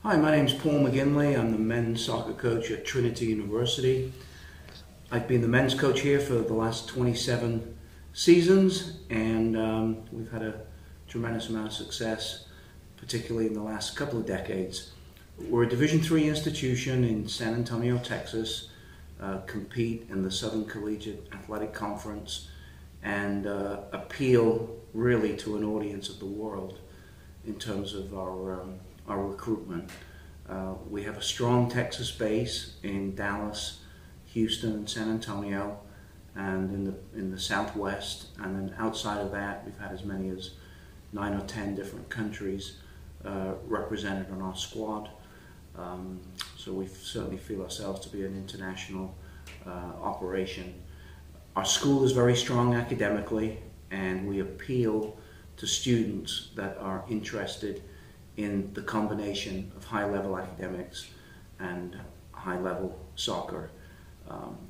Hi, my name's Paul McGinley. I'm the men's soccer coach at Trinity University. I've been the men's coach here for the last 27 seasons, and we've had a tremendous amount of success, particularly in the last couple of decades. We're a Division III institution in San Antonio, Texas, compete in the Southern Collegiate Athletic Conference, and appeal really to an audience of the world in terms of our recruitment. We have a strong Texas base in Dallas, Houston, and San Antonio, and in the Southwest. And then outside of that, we've had as many as 9 or 10 different countries represented on our squad. So we certainly feel ourselves to be an international operation. Our school is very strong academically, and we appeal to students that are interested in the combination of high-level academics and high-level soccer.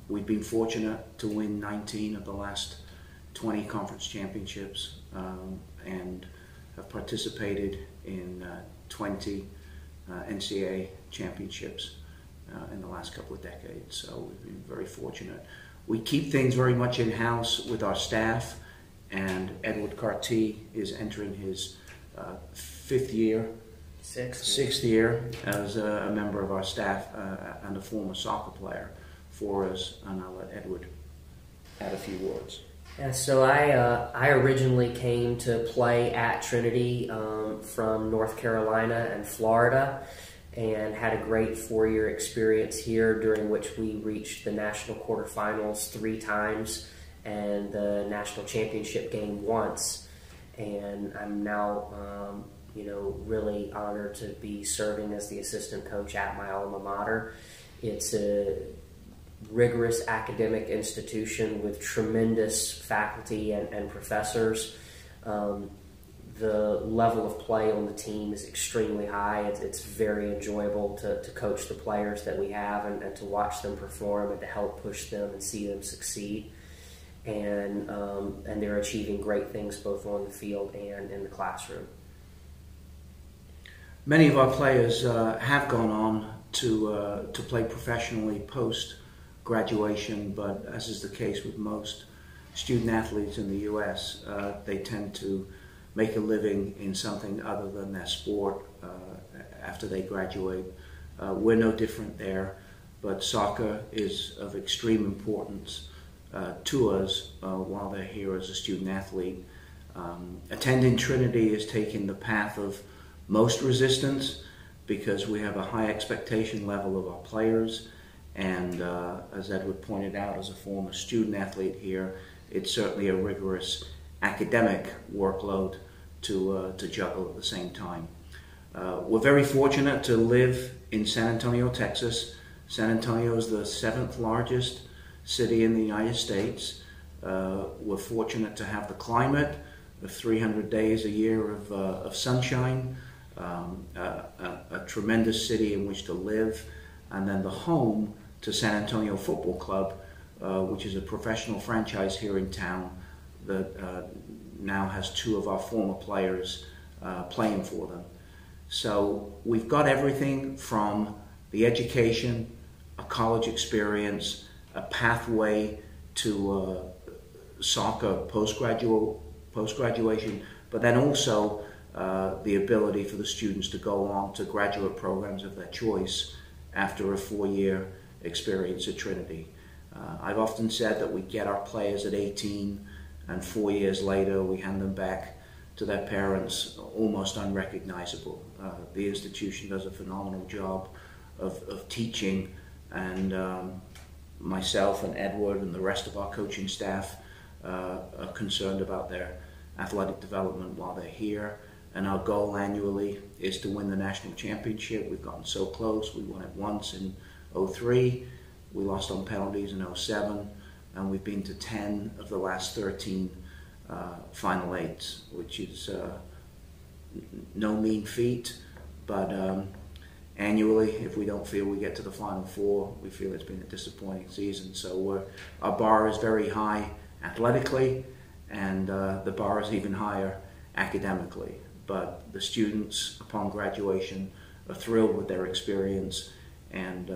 We've been fortunate to win 19 of the last 20 conference championships and have participated in 20 NCAA championships in the last couple of decades. So we've been very fortunate. We keep things very much in-house with our staff, and Edward Carty is entering his sixth year as a member of our staff and a former soccer player for us, and I'll let Edward add a few words. Yeah, so I originally came to play at Trinity from North Carolina and Florida, and had a great 4-year experience here, during which we reached the national quarterfinals 3 times and the national championship game once. And I'm now really honored to be serving as the assistant coach at my alma mater. It's a rigorous academic institution with tremendous faculty and professors. The level of play on the team is extremely high. It's very enjoyable to coach the players that we have and to watch them perform and to help push them and see them succeed. And they're achieving great things both on the field and in the classroom. Many of our players have gone on to play professionally post-graduation, but as is the case with most student athletes in the U.S., they tend to make a living in something other than their sport after they graduate. We're no different there, but soccer is of extreme importance to us while they're here as a student athlete. Attending Trinity is taking the path of most resistance because we have a high expectation level of our players, and as Edward pointed out, as a former student athlete here, it's certainly a rigorous academic workload to juggle at the same time. We're very fortunate to live in San Antonio, Texas. San Antonio is the 7th largest city in the United States. We're fortunate to have the climate of 300 days a year of sunshine, a tremendous city in which to live, and then the home to San Antonio Football Club, which is a professional franchise here in town that now has 2 of our former players playing for them. So we've got everything from the education, a college experience, a pathway to soccer post-graduation, but then also the ability for the students to go on to graduate programs of their choice after a 4-year experience at Trinity. I've often said that we get our players at 18, and 4 years later we hand them back to their parents almost unrecognizable. The institution does a phenomenal job of teaching, and myself and Edward and the rest of our coaching staff are concerned about their athletic development while they're here. And our goal annually is to win the national championship. We've gotten so close. We won it once in 2003. We lost on penalties in 2007. And we've been to 10 of the last 13 Final Eights, which is no mean feat. But annually, if we don't feel we get to the Final Four, we feel it's been a disappointing season. So our bar is very high athletically, and the bar is even higher academically. But the students, upon graduation, are thrilled with their experience, and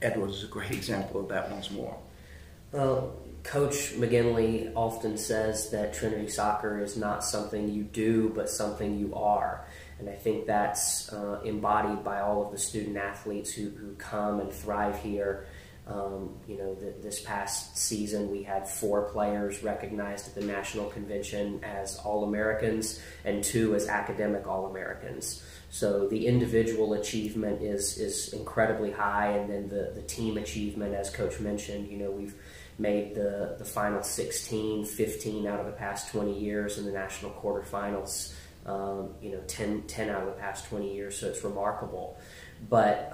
Edwards is a great example of that once more. Well, Coach McGinley often says that Trinity soccer is not something you do, but something you are. And I think that's embodied by all of the student athletes who come and thrive here. This past season we had 4 players recognized at the National Convention as All-Americans and 2 as academic All-Americans. So the individual achievement is incredibly high, and then the team achievement, as Coach mentioned, we've made the final 16, 15 out of the past 20 years in the national quarterfinals, 10 out of the past 20 years, so it's remarkable. But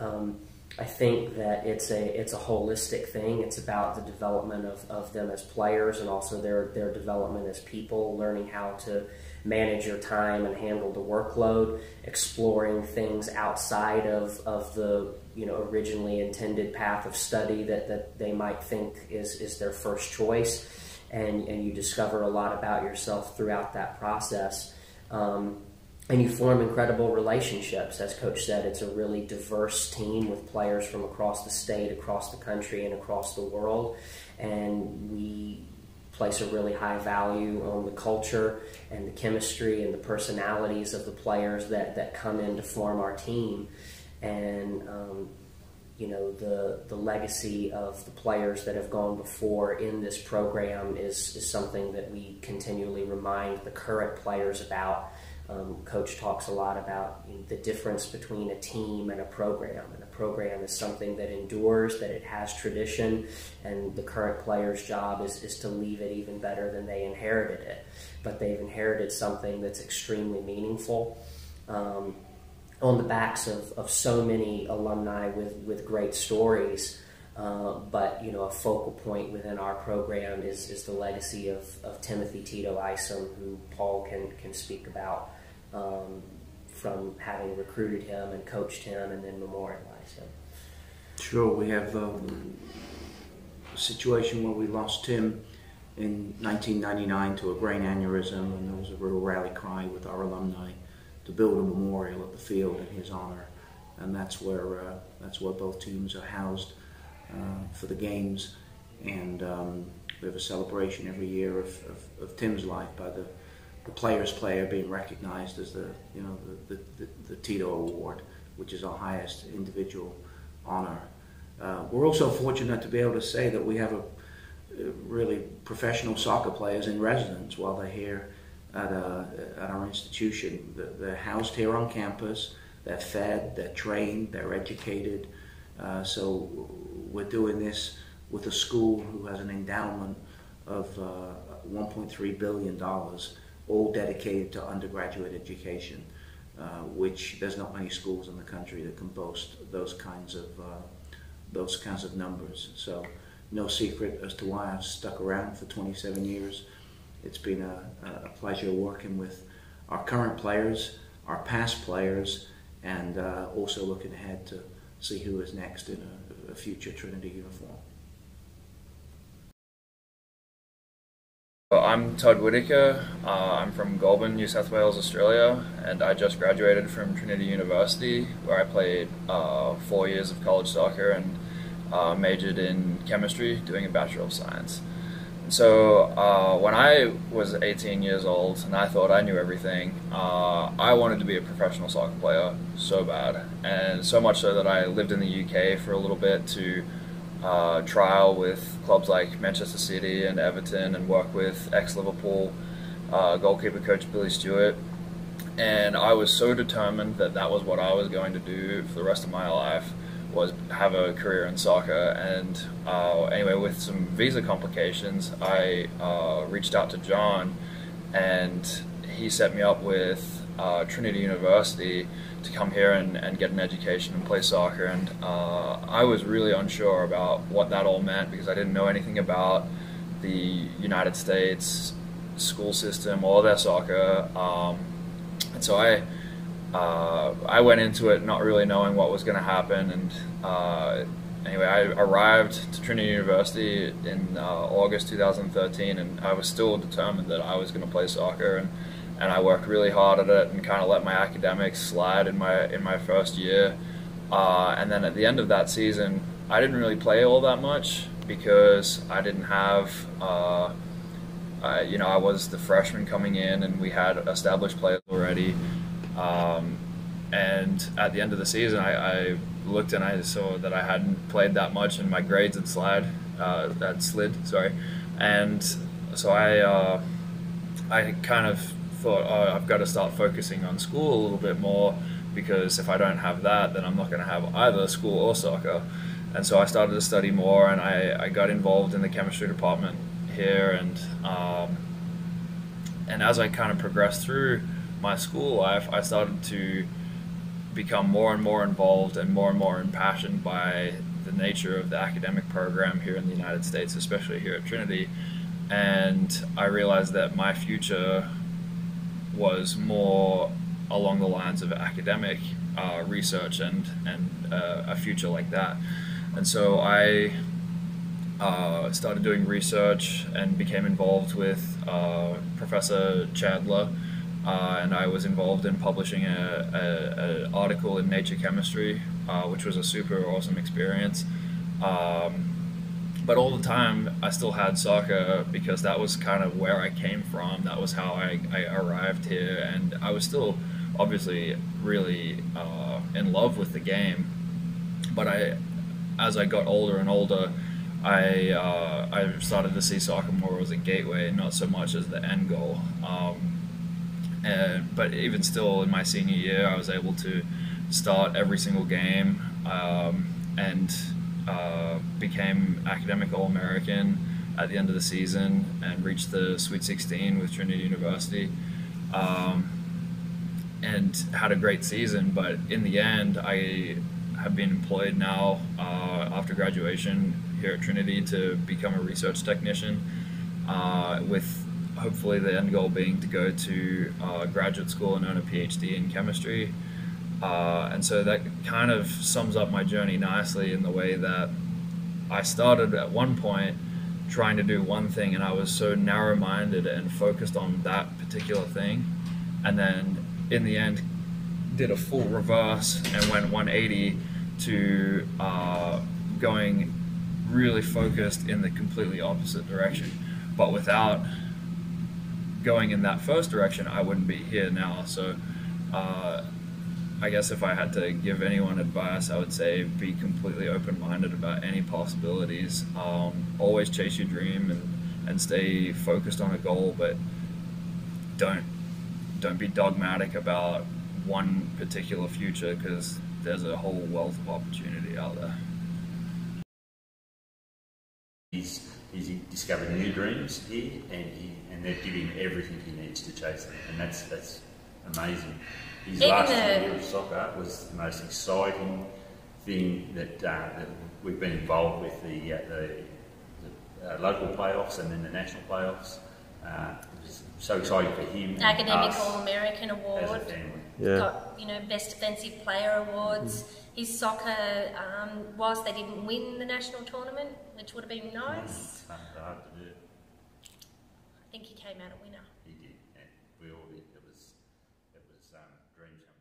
I think that it's a holistic thing. It's about the development of them as players, and also their development as people, learning how to manage your time and handle the workload, exploring things outside of the originally intended path of study that they might think is their first choice, and you discover a lot about yourself throughout that process. And you form incredible relationships. As Coach said, it's a really diverse team with players from across the state, across the country, and across the world. And we place a really high value on the culture and the chemistry and the personalities of the players that come in to form our team. And the legacy of the players that have gone before in this program is something that we continually remind the current players about. Coach talks a lot about the difference between a team and a program. And a program is something that endures, that it has tradition, and the current player's job is to leave it even better than they inherited it. But they've inherited something that's extremely meaningful on the backs of so many alumni with great stories. But a focal point within our program is the legacy of Timothy Tito Isom, who Paul can speak about, from having recruited him and coached him and then memorialized him. Sure, we have a situation where we lost Tim in 1999 to a brain aneurysm, and there was a real rally cry with our alumni to build a memorial at the field in his honor, and that's where both teams are housed for the games. And we have a celebration every year of Tim's life by the player's player being recognized as the Tito Award, which is our highest individual honor. We're also fortunate to be able to say that we have a really professional soccer players in residence while they're here at our institution. They're housed here on campus, they're fed, they're trained, they're educated. So we're doing this with a school who has an endowment of $1.3 billion, all dedicated to undergraduate education, which there's not many schools in the country that can boast those kinds of numbers. So no secret as to why I've stuck around for 27 years. It's been a pleasure working with our current players, our past players, and also looking ahead to see who is next in a future Trinity uniform. I'm Todd Whitaker. I'm from Goulburn, New South Wales, Australia, and I just graduated from Trinity University, where I played 4 years of college soccer and majored in chemistry, doing a Bachelor of Science. And so when I was 18 years old and I thought I knew everything, I wanted to be a professional soccer player so bad, and so much so that I lived in the UK for a little bit to trial with clubs like Manchester City and Everton, and work with ex-Liverpool goalkeeper coach Billy Stewart. And I was so determined that that was what I was going to do for the rest of my life, was have a career in soccer. And anyway, with some visa complications, I reached out to John, and he set me up with Trinity University to come here and get an education and play soccer. And I was really unsure about what that all meant, because I didn't know anything about the United States school system or their soccer. And so I went into it not really knowing what was going to happen. And anyway, I arrived to Trinity University in August 2013, and I was still determined that I was going to play soccer. and I worked really hard at it and kind of let my academics slide in my first year. And then at the end of that season, I didn't really play all that much because I didn't have, I was the freshman coming in, and we had established players already. And at the end of the season, I looked and I saw that I hadn't played that much, and my grades had slid. And so I kind of thought, I've got to start focusing on school a little bit more, because if I don't have that, then I'm not going to have either school or soccer. And so I started to study more, and I got involved in the chemistry department here, and as I kind of progressed through my school life, I started to become more and more involved and more impassioned by the nature of the academic program here in the United States, especially here at Trinity. And I realized that my future was more along the lines of academic research and a future like that. And so I started doing research and became involved with Professor Chandler, and I was involved in publishing an article in Nature Chemistry, which was a super awesome experience. But all the time I still had soccer, because that was kind of where I came from. That was how I arrived here, and I was still obviously really in love with the game. But as I got older and older, I started to see soccer more as a gateway, not so much as the end goal. But even still, in my senior year, I was able to start every single game, and became academic All-American at the end of the season, and reached the Sweet 16 with Trinity University, and had a great season. But in the end, I have been employed now after graduation here at Trinity to become a research technician, with hopefully the end goal being to go to graduate school and earn a PhD in chemistry. And so that kind of sums up my journey nicely, in the way that I started at one point trying to do one thing, and I was so narrow-minded and focused on that particular thing, and then in the end did a full reverse and went 180 to going really focused in the completely opposite direction. But without going in that first direction, I wouldn't be here now. So I guess if I had to give anyone advice, I would say be completely open-minded about any possibilities. Always chase your dream and stay focused on a goal, but don't be dogmatic about one particular future, because there's a whole wealth of opportunity out there. He's discovered new dreams here, and they're giving him everything he needs to chase them, and that's amazing. His last year of soccer was the most exciting thing that we've been involved with, the local playoffs and then the national playoffs. It was so exciting for him. Academic All-American Award. As a family. Yeah. Got Best Defensive Player awards. His soccer, whilst they didn't win the national tournament, which would have been nice, It's hard to do. I think he came out a winner. He did, and we all did. It was dreams come